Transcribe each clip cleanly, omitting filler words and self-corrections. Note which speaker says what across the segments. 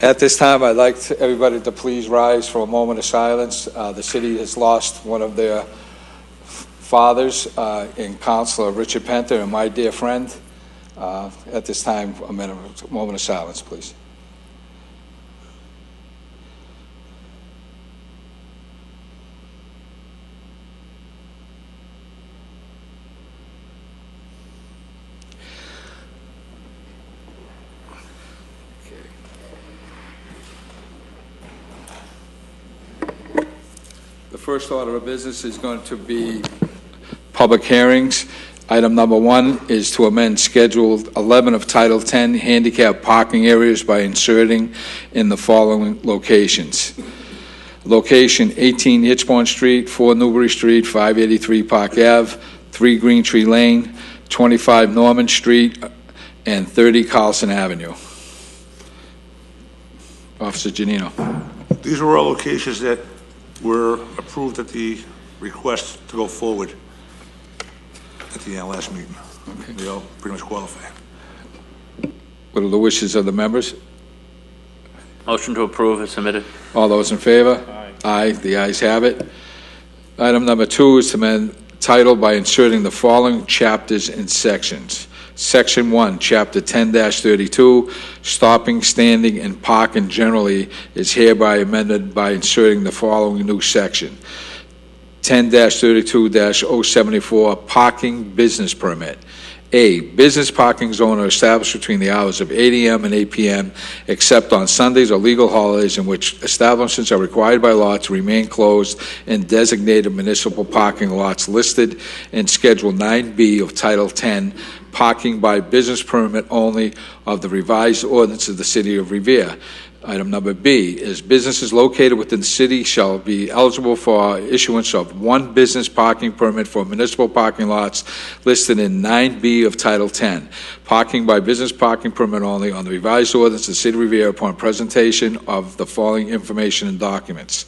Speaker 1: At this time, I'd like everybody to please rise for a moment of silence. The city has lost one of their fathers in Councilor Richard Penter, and my dear friend. At this time, a moment of silence, please. The first order of business is going to be public hearings. Item number 1 is to amend Schedule 11 of Title 10 handicap parking areas by inserting in the following locations. Location 18 Hitchborn Street, 4 Newbury Street, 583 Park Ave, 3 Green Tree Lane, 25 Norman Street, and 30 Carlson Avenue. Officer Giannino.
Speaker 2: These are all locations that were approved at the request to go forward at the last meeting. Okay. They all pretty much qualify.
Speaker 1: What are the wishes of the members?
Speaker 3: Motion to approve is submitted.
Speaker 1: All those in favor?
Speaker 3: Aye.
Speaker 1: Aye. The ayes have it. Item number 2 is to amend title by inserting the following chapters and sections. Section 1, Chapter 10-32, stopping, standing, and parking generally is hereby amended by inserting the following new section. 10-32-074, parking business permit. A, business parking zone are established between the hours of 8 a.m. and 8 p.m., except on Sundays or legal holidays in which establishments are required by law to remain closed in designated municipal parking lots listed in Schedule 9B of Title 10, parking by business permit only of the revised ordinance of the City of Revere. Item number B is businesses located within the city shall be eligible for issuance of 1 business parking permit for municipal parking lots listed in 9B of Title 10. Parking by business parking permit only on the revised ordinance of the City of Revere upon presentation of the following information and documents.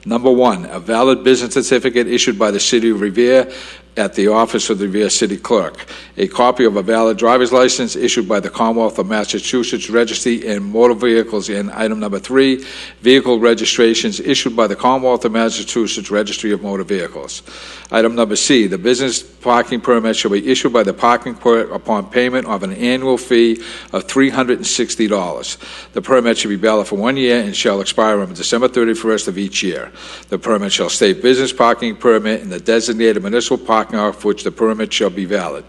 Speaker 1: Number 1, a valid business certificate issued by the City of Revere at the office of the Revere City Clerk. A copy of a valid driver's license issued by the Commonwealth of Massachusetts Registry and Motor Vehicles. And item number 3, vehicle registrations issued by the Commonwealth of Massachusetts Registry of Motor Vehicles. Item number C, the business parking permit shall be issued by the parking clerk upon payment of an annual fee of $360. The permit should be valid for 1 year and shall expire on December 31st of each year. The permit shall state business parking permit in the designated municipal parking lot for which the permit shall be valid.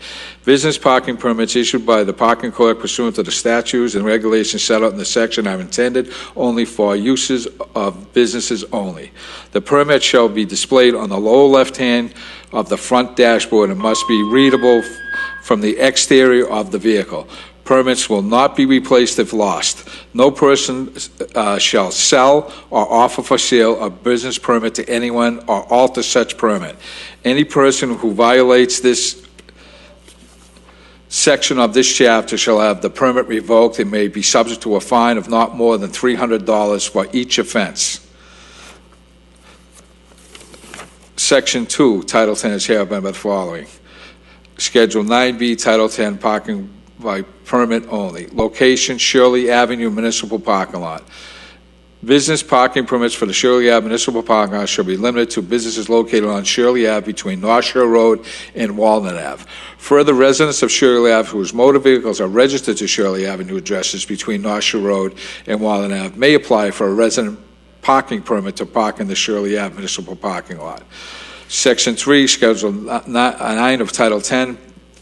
Speaker 1: Business parking permits issued by the parking clerk pursuant to the statutes and regulations set out in the section are intended only for uses of businesses only. The permit shall be displayed on the lower left hand of the front dashboard and must be readable from the exterior of the vehicle. Permits will not be replaced if lost. No person shall sell or offer for sale a business permit to anyone or alter such permit. Any person who violates this section of this chapter shall have the permit revoked and may be subject to a fine of not more than $300 for each offense. Section 2, Title 10 is hereby by the following. Schedule 9B, Title 10, parking by permit only. Location, Shirley Avenue Municipal Parking Lot. Business parking permits for the Shirley Ave Municipal Parking Lot shall be limited to businesses located on Shirley Ave between North Shore Road and Walnut Ave. Further, residents of Shirley Ave whose motor vehicles are registered to Shirley Avenue addresses between North Shore Road and Walnut Ave may apply for a resident parking permit to park in the Shirley Ave Municipal Parking Lot. Section 3, Schedule 9 of Title 10,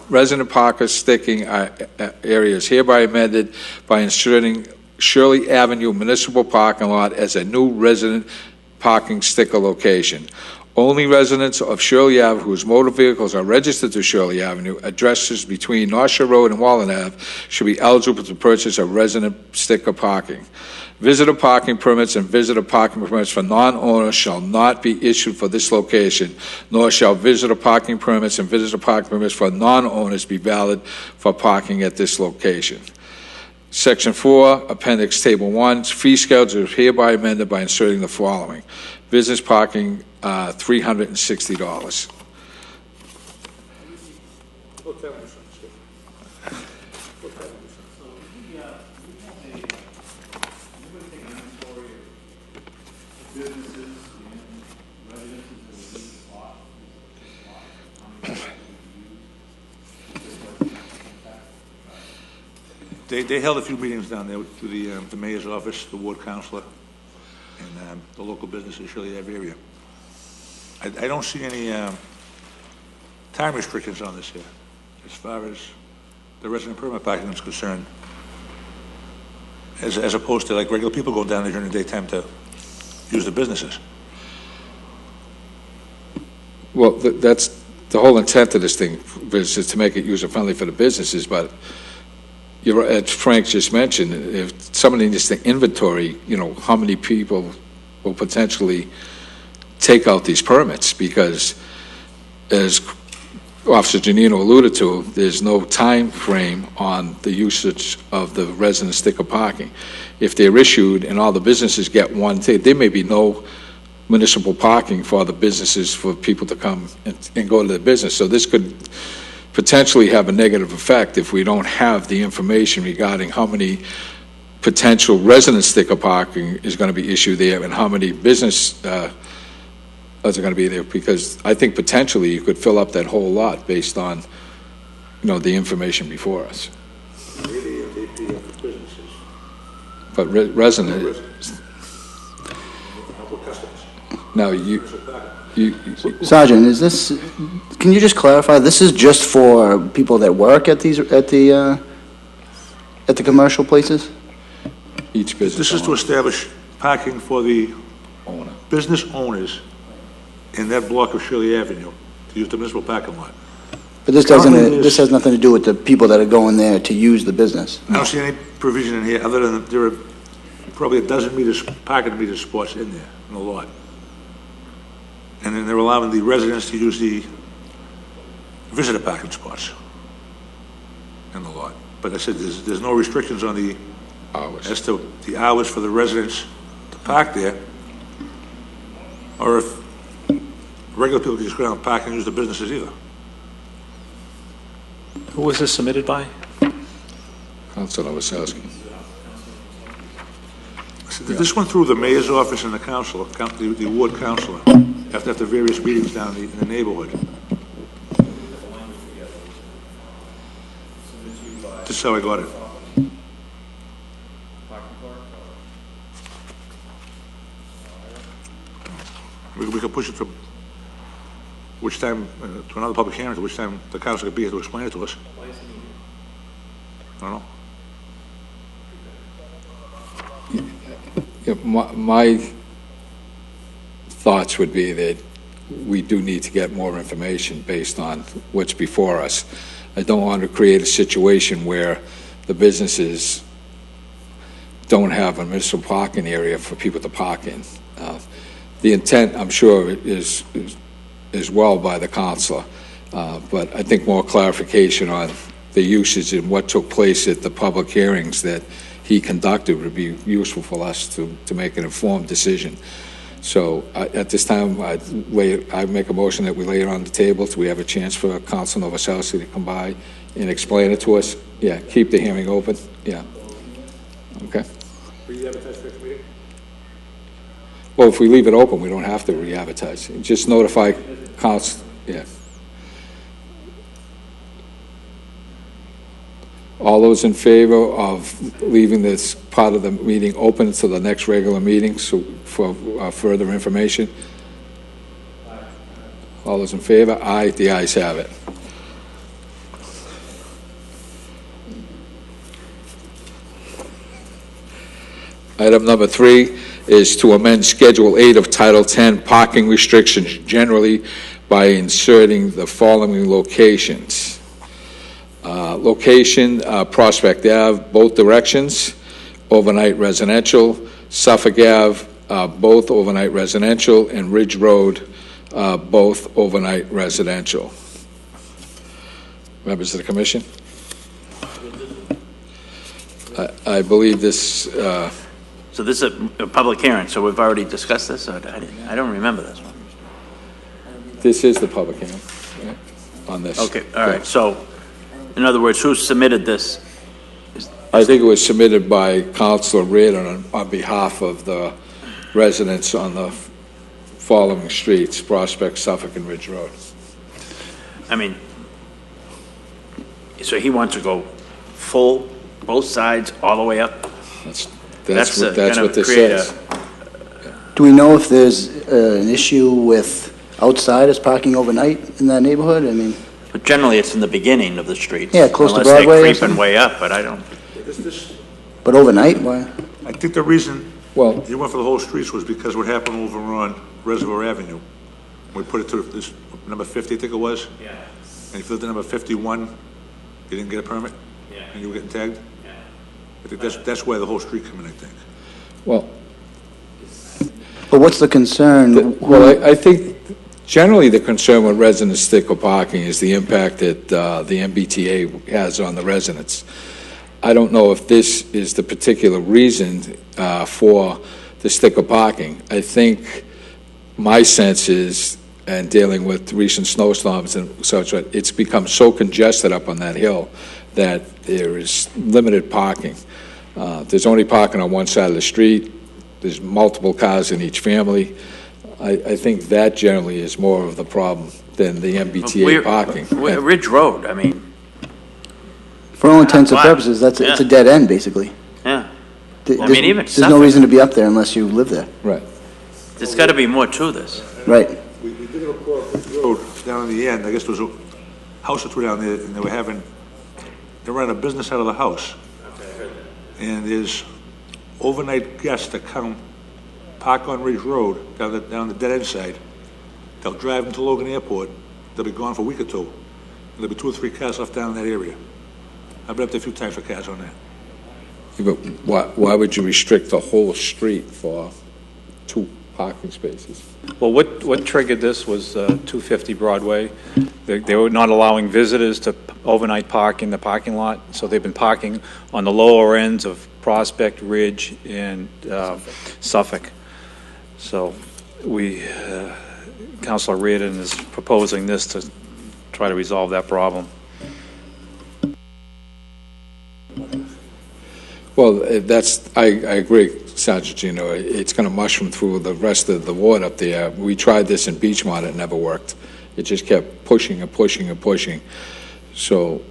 Speaker 1: resident parker sticking area is hereby amended by inserting Shirley Avenue Municipal Parking Lot as a new resident parking sticker location. Only residents of Shirley Ave whose motor vehicles are registered to Shirley Avenue addresses between North Shore Road and Walnut Ave should be eligible to purchase a resident sticker parking. Visitor parking permits and visitor parking permits for non-owners shall not be issued for this location, nor shall visitor parking permits and visitor parking permits for non-owners be valid for parking at this location. Section 4, Appendix Table 1, fee schedule is hereby amended by inserting the following. Business parking, $360.
Speaker 2: They held a few meetings down there through the mayor's office, the ward councilor, and the local businesses, Shirley Ave area. I don't see any time restrictions on this here, as far as the resident permit parking is concerned, as opposed to like regular people go down there during the daytime to use the businesses.
Speaker 1: Well, that's the whole intent of this thing, is to make it user-friendly for the businesses, but you're, as Frank just mentioned, if somebody needs to inventory, how many people will potentially take out these permits, because as Officer Giannino alluded to, there's no time frame on the usage of the resident sticker parking. If they're issued and all the businesses get one, there may be no municipal parking for the businesses for people to come and go to their business. So this could potentially have a negative effect if we don't have the information regarding how many potential resident sticker parking is going to be issued there and how many business are going to be there, because I think potentially you could fill up that whole lot based on, the information before us.
Speaker 2: Really, the businesses.
Speaker 1: But resident, now
Speaker 4: Sergeant, can you just clarify, this is just for people that work at the commercial places?
Speaker 1: each business
Speaker 2: This is to
Speaker 1: owner,
Speaker 2: establish parking for the
Speaker 1: owner.
Speaker 2: business owners in that block of Shirley Avenue to use the municipal parking lot.
Speaker 4: But this has nothing to do with the people that are going there to use the business.
Speaker 2: I don't see any provision in here other than there are probably a dozen parking meter spots in there, in the lot. And then they're allowing the residents to use the visitor parking spots in the lot. But I said, there's no restrictions on the,
Speaker 1: Hours.
Speaker 2: as to the hours for the residents to park there, or if regular people can just go down and park and use the businesses either.
Speaker 5: Who was this submitted by?
Speaker 1: Councilor Novoselsky.
Speaker 2: So this went through the mayor's office and the council, the ward councilor, after various meetings down in the neighborhood. This is how I got it. We could push it to which time, to another public hearing, to which time the council could be here to explain it to us. I don't know.
Speaker 1: Yeah, my thoughts would be that we do need to get more information based on what's before us. I don't want to create a situation where the businesses don't have a municipal parking area for people to park in. The intent, I'm sure, is well by the councilor, but I think more clarification on the usage and what took place at the public hearings that he conducted would be useful for us to make an informed decision. So at this time, I make a motion that we lay it on the table so we have a chance for Councilor Novoselsky to come by and explain it to us. Yeah, keep the hearing open. Yeah. Okay.
Speaker 2: Will you advertise for next meeting?
Speaker 1: Well, if we leave it open, we don't have to re-advertise. Just notify council. Yeah. All those in favor of leaving this part of the meeting open until the next regular meeting for further information? All those in favor? Aye. The ayes have it. Item number 3 is to amend Schedule 8 of Title 10 parking restrictions generally by inserting the following locations. Location, Prospect Ave, both directions, overnight residential, Suffolk Ave, both overnight residential, and Ridge Road, both overnight residential. Members of the commission? I believe this...
Speaker 3: So this is a public hearing, so we've already discussed this? I don't remember this one.
Speaker 1: This is the public hearing on this.
Speaker 3: Okay, all right. So, in other words, who submitted this?
Speaker 1: I think it was submitted by Councilor Reardon on behalf of the residents on the following streets: Prospect, Suffolk, and Ridge Road.
Speaker 3: I mean, so he wants to go full, both sides, all the way up?
Speaker 1: That's
Speaker 3: That's
Speaker 1: what
Speaker 3: gonna
Speaker 1: this
Speaker 3: create
Speaker 1: says.
Speaker 4: Do we know if there's an issue with outsiders parking overnight in that neighborhood? I mean,
Speaker 3: But generally, it's in the beginning of the streets.
Speaker 4: Yeah, close to
Speaker 3: unless they're
Speaker 4: Broadway or
Speaker 3: creeping
Speaker 4: something.
Speaker 3: way up, but I don't,
Speaker 4: but overnight, why?
Speaker 2: I think the reason
Speaker 1: Well,
Speaker 2: you went for the whole streets was because what happened over on Reservoir Avenue. We put it to this, number 50, I think it was.
Speaker 3: yeah,
Speaker 2: And if you lived at number 51, you didn't get a permit?
Speaker 3: Yeah.
Speaker 2: And you were getting tagged?
Speaker 3: yeah.
Speaker 2: I think that's why the whole street came in, I think.
Speaker 1: well,
Speaker 4: But what's the concern?
Speaker 1: well, I think generally the concern with residents sticker parking is the impact that the MBTA has on the residents. I don't know if this is the particular reason for the sticker parking. I think my sense is, and dealing with recent snowstorms and such, it's become so congested up on that hill that there is limited parking. There's only parking on one side of the street. There's multiple cars in each family. I think that generally is more of the problem than the MBTA parking.
Speaker 3: Ridge Road, I mean,
Speaker 4: For all intents and
Speaker 3: Why?
Speaker 4: purposes, it's a
Speaker 3: Yeah.
Speaker 4: dead end, basically.
Speaker 3: yeah.
Speaker 4: There's,
Speaker 3: I mean, even
Speaker 4: there's no
Speaker 3: Suffolk-
Speaker 4: reason to be up there unless you live there.
Speaker 1: Right.
Speaker 3: There's got to be more to this.
Speaker 4: Right.
Speaker 2: We did a report on the road down in the end. I guess there was a house or two down there, and they're running a business out of the house. And there's overnight guests that come, park on Ridge Road, down the dead end side. They'll drive them to Logan Airport. They'll be gone for a week or two. And there'll be 2 or 3 cars left down in that area. I've been up there a few times for cars on that.
Speaker 1: Yeah, but why would you restrict the whole street for 2 parking spaces?
Speaker 5: Well, what triggered this was 250 Broadway. They were not allowing visitors to overnight park in the parking lot, so they've been parking on the lower ends of Prospect, Ridge, and Suffolk. So Councilor Reardon is proposing this to try to resolve that problem.
Speaker 1: Well, I agree, Sergeant Gino. It's going to mushroom through the rest of the ward up there. We tried this in Beachmont, it never worked. It just kept pushing and pushing and pushing. So,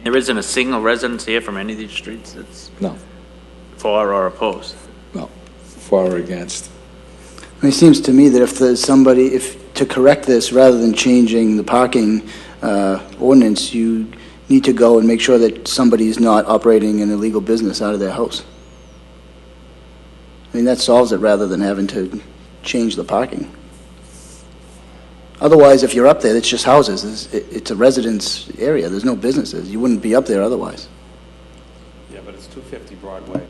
Speaker 3: There isn't a single residence here from any of these streets that's
Speaker 1: no,
Speaker 3: for or opposed.
Speaker 1: no, for or against.
Speaker 4: I mean, it seems to me that if there's somebody, if to correct this, rather than changing the parking ordinance, you need to go and make sure that somebody is not operating an illegal business out of their house. I mean, that solves it rather than having to change the parking. Otherwise, if you're up there, it's just houses. It's a residence area. There's no businesses. You wouldn't be up there otherwise.
Speaker 5: Yeah, but it's 250 Broadway.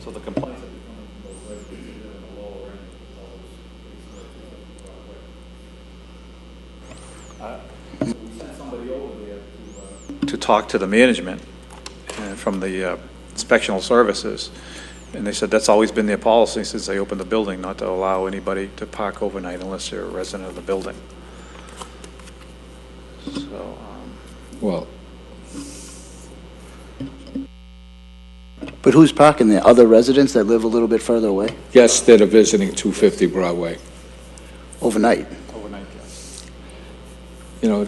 Speaker 5: So the complaint. To talk to the management from the inspectional services, and they said that's always been their policy since they opened the building, not to allow anybody to park overnight unless they're a resident of the building. So,
Speaker 1: Well,
Speaker 4: But who's parking there? Other residents that live a little bit further away
Speaker 1: guests that are visiting 250 Broadway.
Speaker 4: overnight?
Speaker 5: overnight, yes.
Speaker 1: You know,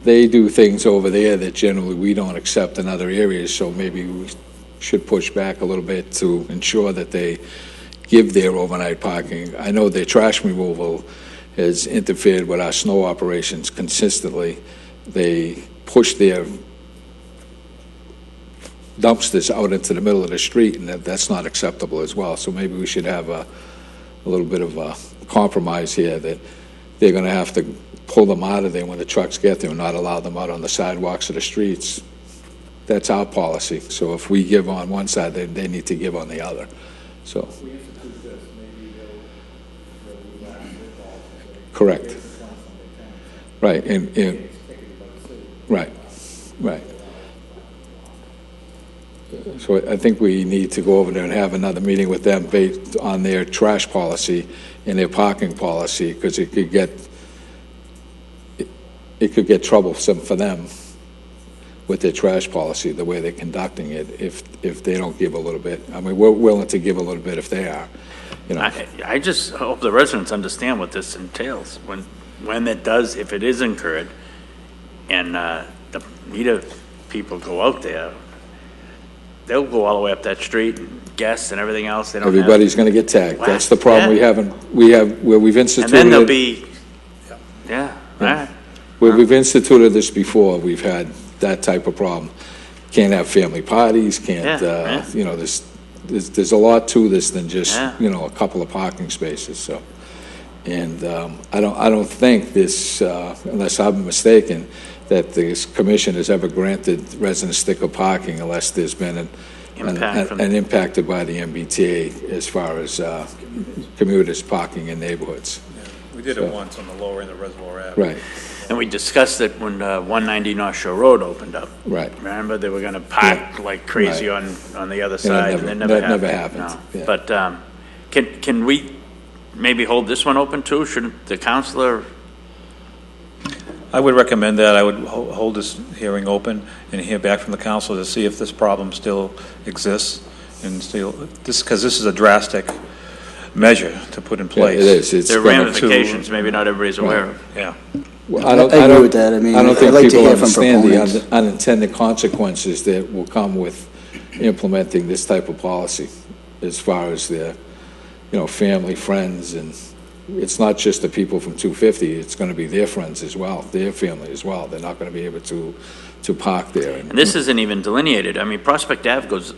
Speaker 1: they do things over there that generally we don't accept in other areas, so maybe we should push back a little bit to ensure that they give their overnight parking. I know their trash removal has interfered with our snow operations consistently. They push their dumpsters out into the middle of the street, and that's not acceptable as well. So maybe we should have a little bit of a compromise here that they're going to have to pull them out of there when the trucks get there and not allow them out on the sidewalks of the streets. That's our policy. So if we give on one side, they need to give on the other. So. Correct. Right, and right. So I think we need to go over there and have another meeting with them based on their trash policy and their parking policy, because it could get, it could get troublesome for them with their trash policy, the way they're conducting it, if they don't give a little bit. I mean, we're willing to give a little bit if they are, you know.
Speaker 3: I just hope the residents understand what this entails, when it does, if it is incurred, and the meter people go out there, they'll go all the way up that street, guests and everything else. They don't have-
Speaker 1: Everybody's going to get tagged.
Speaker 3: Wow.
Speaker 1: That's the problem
Speaker 3: Yeah.
Speaker 1: where we've
Speaker 3: And
Speaker 1: instituted
Speaker 3: then there'll
Speaker 1: it.
Speaker 3: be, yeah, all right.
Speaker 1: Where we've instituted this before, we've had that type of problem. Can't have family parties, can't,
Speaker 3: Yeah.
Speaker 1: you know, there's a lot to this than just,
Speaker 3: Yeah.
Speaker 1: you know, a couple of parking spaces, so. And I don't think this, unless I'm mistaken, that this commission has ever granted residents sticker parking unless there's been an impacted by the MBTA as far as commuters parking in neighborhoods.
Speaker 5: We did
Speaker 1: So-
Speaker 5: it once on the lower end of Reservoir Ave.
Speaker 1: Right,
Speaker 3: And we discussed it when 190 North Shore Road opened up.
Speaker 1: right.
Speaker 3: Remember, they were going to park like crazy
Speaker 1: Right.
Speaker 3: on the other side,
Speaker 1: never-
Speaker 3: and it never
Speaker 1: that never
Speaker 3: happened.
Speaker 1: happened,
Speaker 3: No.
Speaker 1: yeah.
Speaker 3: But can we maybe hold this one open too? Shouldn't the counselor?
Speaker 5: I would recommend that. I would hold this hearing open and hear back from the council to see if this problem still exists and still, because this is a drastic measure to put in
Speaker 1: Yeah,
Speaker 5: place.
Speaker 1: it is. It's
Speaker 3: There are
Speaker 1: gonna-
Speaker 3: ramifications maybe not everybody's aware of.
Speaker 5: Yeah.
Speaker 1: Well,
Speaker 4: I agree with that. I mean,
Speaker 1: don't
Speaker 4: I'd
Speaker 1: think
Speaker 4: like to
Speaker 1: people
Speaker 4: hear from
Speaker 1: understand the
Speaker 4: proponents.
Speaker 1: unintended consequences that will come with implementing this type of policy as far as their, you know, family, friends, and it's not just the people from 250, it's going to be their friends as well, their family as well. They're not going to be able to park there.
Speaker 3: And this isn't even delineated. I mean, Prospect Ave goes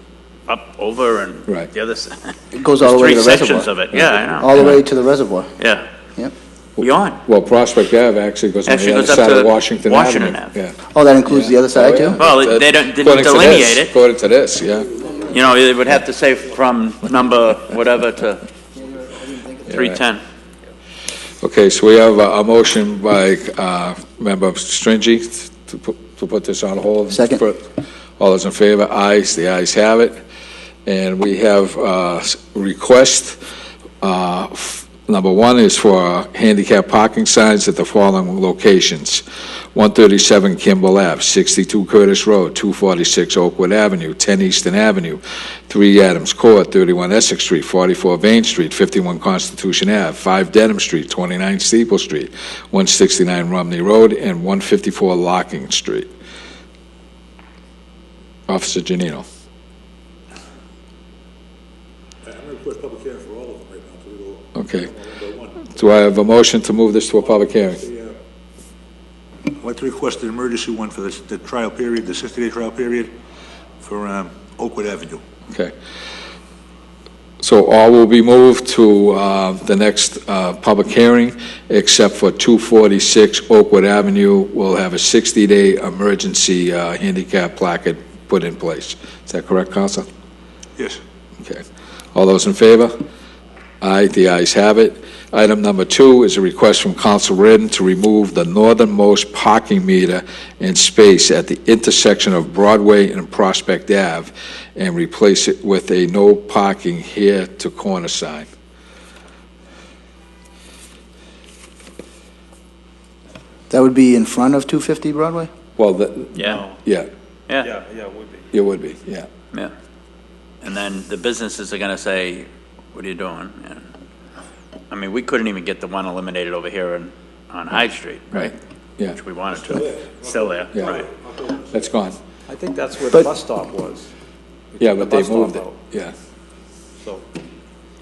Speaker 3: up, over, and
Speaker 1: Right.
Speaker 3: the other side.
Speaker 4: It goes all the way to the
Speaker 3: There's 3 sections
Speaker 4: reservoir.
Speaker 3: of it. Yeah, I know.
Speaker 4: All the way to the reservoir.
Speaker 3: Yeah.
Speaker 4: Yep.
Speaker 3: Beyond.
Speaker 1: Well, Prospect Ave actually goes on
Speaker 3: Actually
Speaker 1: the
Speaker 3: goes
Speaker 1: other
Speaker 3: up
Speaker 1: side
Speaker 3: to
Speaker 1: of Washington
Speaker 3: Washington
Speaker 1: Avenue.
Speaker 3: Ave.
Speaker 1: Yeah.
Speaker 4: Oh, that includes the other side
Speaker 1: Oh,
Speaker 4: too?
Speaker 1: yeah.
Speaker 3: Well, they didn't
Speaker 1: According to
Speaker 3: delineate
Speaker 1: this-
Speaker 3: it.
Speaker 1: According to this, yeah.
Speaker 3: You know, it would have to say from number whatever to 310.
Speaker 1: Okay, so we have a motion by Member Stringy to put this on hold.
Speaker 4: Second.
Speaker 1: All those in favor? Ayes, the ayes have it. And we have a request. Number one is for handicap parking signs at the following locations: 137 Kimball Ave, 62 Curtis Road, 246 Oakwood Avenue, 10 Eastern Avenue, 3 Adams Court, 31 Essex Street, 44 Vane Street, 51 Constitution Ave, 5 Dedham Street, 29 Steeple Street, 169 Romney Road, and 154 Locking Street. Officer Janino.
Speaker 2: I'm going to request public hearing for all of them right now, so we go
Speaker 1: Okay.
Speaker 2: one by one.
Speaker 1: Do I have a motion to move this to a public hearing?
Speaker 2: I'd like to request an emergency one for the trial period, the 60-day trial period for Oakwood Avenue.
Speaker 1: Okay. So all will be moved to the next public hearing, except for 246 Oakwood Avenue. We'll have a 60-day emergency handicap placard put in place. Is that correct, Counsel?
Speaker 2: Yes.
Speaker 1: Okay. All those in favor? Aye, the ayes have it. Item number 2 is a request from Council Redden to remove the northernmost parking meter and space at the intersection of Broadway and Prospect Ave and replace it with a no parking here to corner sign.
Speaker 4: That would be in front of 250 Broadway?
Speaker 1: Well,
Speaker 3: Yeah.
Speaker 1: yeah,
Speaker 3: Yeah.
Speaker 5: Yeah, it would be.
Speaker 1: it would be, yeah.
Speaker 3: Yeah. And then the businesses are going to say, what are you doing? And, I mean, we couldn't even get the one eliminated over here on Hyde Street, right?
Speaker 1: Yeah,
Speaker 3: Which we wanted to. Still there,
Speaker 1: Yeah.
Speaker 3: right.
Speaker 1: that's gone.
Speaker 5: I think that's where the
Speaker 4: But-
Speaker 5: bus stop was.
Speaker 1: Yeah,
Speaker 5: The
Speaker 1: but they
Speaker 5: bus stop
Speaker 1: moved it,
Speaker 5: out.
Speaker 1: yeah.
Speaker 5: So,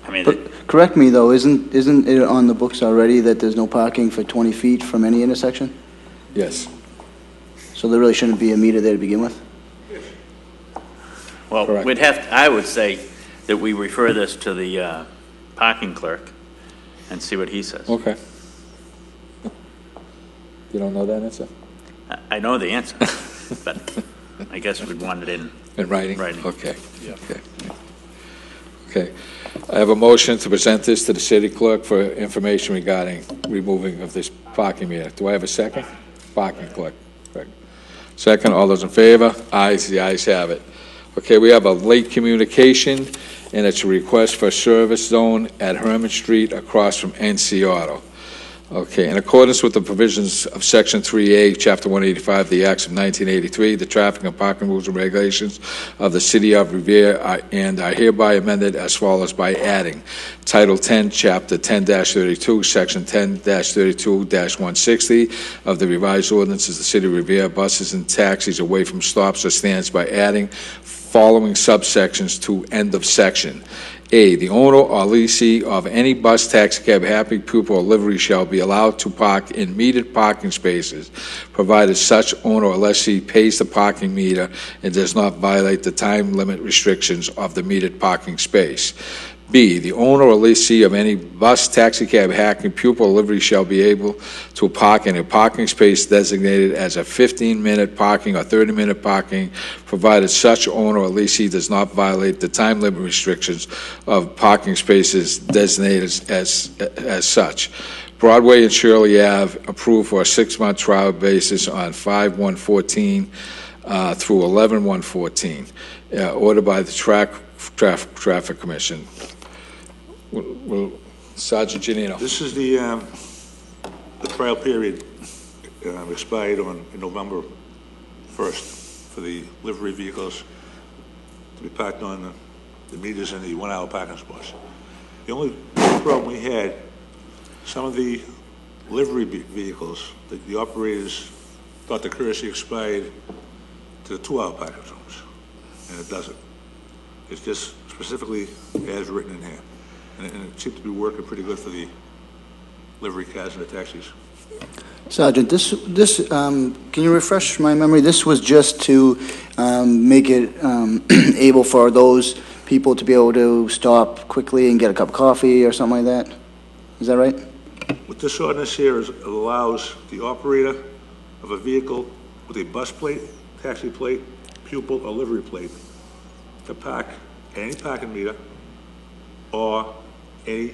Speaker 3: I mean,
Speaker 4: But correct me though, isn't it on the books already that there's no parking for 20 feet from any intersection?
Speaker 1: Yes,
Speaker 4: So there really shouldn't be a meter there to begin with?
Speaker 3: well,
Speaker 1: correct.
Speaker 3: I would say that we refer this to the parking clerk and see what he says.
Speaker 1: okay. You don't know that answer?
Speaker 3: I know the answer, but I guess we'd want it in.
Speaker 1: In writing?
Speaker 3: Writing.
Speaker 1: Okay. Okay. Okay. I have a motion to present this to the city clerk for information regarding removing of this parking meter. Do I have a second? Parking clerk. Correct. Second, all those in favor? Ayes, the ayes have it. Okay, we have a late communication, and it's a request for a service zone at Herman Street across from NC Auto. Okay, in accordance with the provisions of Section 3A, Chapter 185 of the Acts of 1983, the traffic and parking rules and regulations of the City of Revere are hereby amended as follows by adding Title 10, Chapter 10-32, Section 10-32-160 of the revised ordinances of the City of Revere, buses and taxis away from stops or stands by adding following subsections to end of section. A, the owner or lessee of any bus, taxi cab, happy pupil, or livery shall be allowed to park in metered parking spaces, provided such owner or lessee pays the parking meter and does not violate the time limit restrictions of the metered parking space. B, the owner or lessee of any bus, taxi cab, hackney, pupil, or livery shall be able to park in a parking space designated as a 15-minute parking or 30-minute parking, provided such owner or lessee does not violate the time limit restrictions of parking spaces designated as such. Broadway and Shirley Ave approved for a 6-month trial basis on 5/1/14 through 11/1/14, ordered by the Traffic Commission. Sergeant Giannino.
Speaker 2: This is the trial period expired on November 1st for the livery vehicles to be parked on the meters in the 1-hour parking spots. The only problem we had, some of the livery vehicles, the operators thought the courtesy expired to the 2-hour parking zones, and it doesn't. It's just specifically as written in here. And it seemed to be working pretty good for the livery cars and the taxis.
Speaker 4: Sergeant, can you refresh my memory? This was just to make it able for those people to be able to stop quickly and get a cup of coffee or something like that? Is that right?
Speaker 2: What this ordinance here is, it allows the operator of a vehicle with a bus plate, taxi plate, pupil, or livery plate to park at any parking meter or any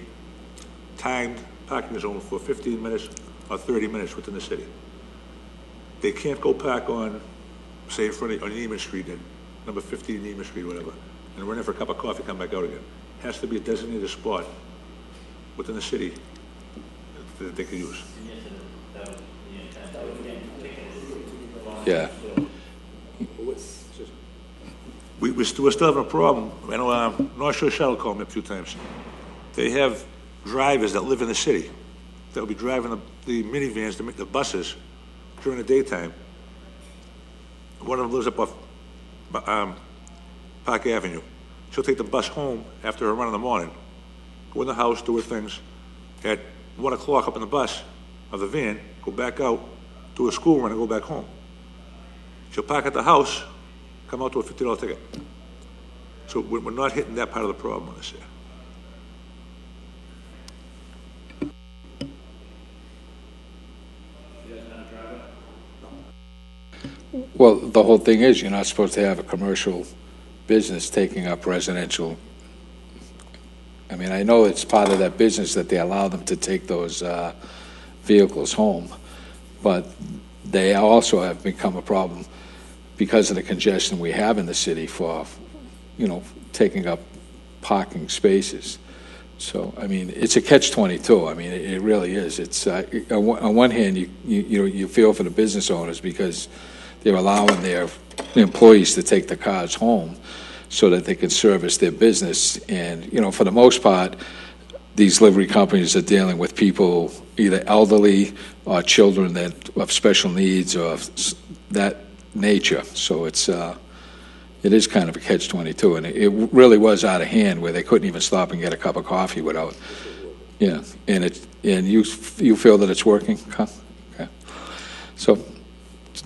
Speaker 2: timed parking zone for 15 minutes or 30 minutes within the city. They can't go park on, say, in front of on Neiman Street, and number 15 Neiman Street, whatever, and run in for a cup of coffee, come back out again. It has to be a designated spot within the city that they can use.
Speaker 1: Yeah.
Speaker 2: We're still having a problem. I know North Shore Shuttle called me a few times. They have drivers that live in the city that will be driving the minivans, the buses, during the daytime. One of them lives up off Park Avenue. She'll take the bus home after her run in the morning, go in the house, do her things. At 1 o'clock up in the bus of the van, go back out, do a school run, and go back home. She'll park at the house, come out to a $50 ticket. So we're not hitting that part of the problem on this here.
Speaker 1: Well, the whole thing is, you're not supposed to have a commercial business taking up residential. I mean, I know it's part of that business that they allow them to take those vehicles home, but they also have become a problem because of the congestion we have in the city for, taking up parking spaces. So, I mean, it's a catch-22. I mean, it really is. It's on one hand, you feel for the business owners because they're allowing their employees to take the cars home so that they can service their business. And, for the most part, these livery companies are dealing with people either elderly or children that of special needs or of that nature. So it is kind of a catch-22, and it really was out of hand where they couldn't even stop and get a cup of coffee without. Yeah, and you feel that it's working? Huh? Okay. So,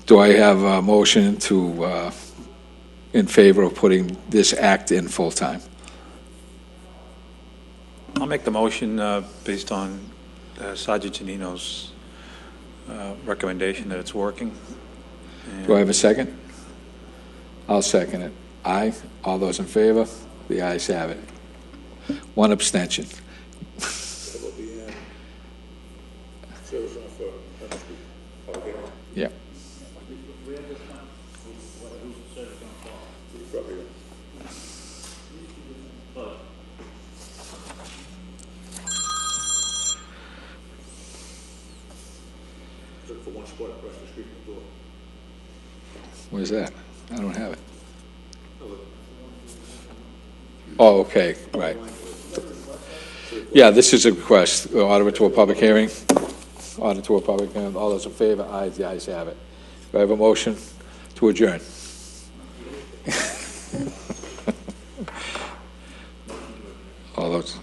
Speaker 1: do I have a motion to in favor of putting this act in full time?
Speaker 5: I'll make the motion based on Sergeant Giannino's recommendation that it's working.
Speaker 1: Do I have a second? I'll second it. Aye. All those in favor? The ayes have it. One abstention. Yeah.
Speaker 2: across the street from the door.
Speaker 1: Where's that? I don't have it. Oh, okay, right. Yeah, this is a request, order it to a public hearing. Order to a public hearing. All those in favor? Aye, the ayes have it. Do I have a motion to adjourn? All those,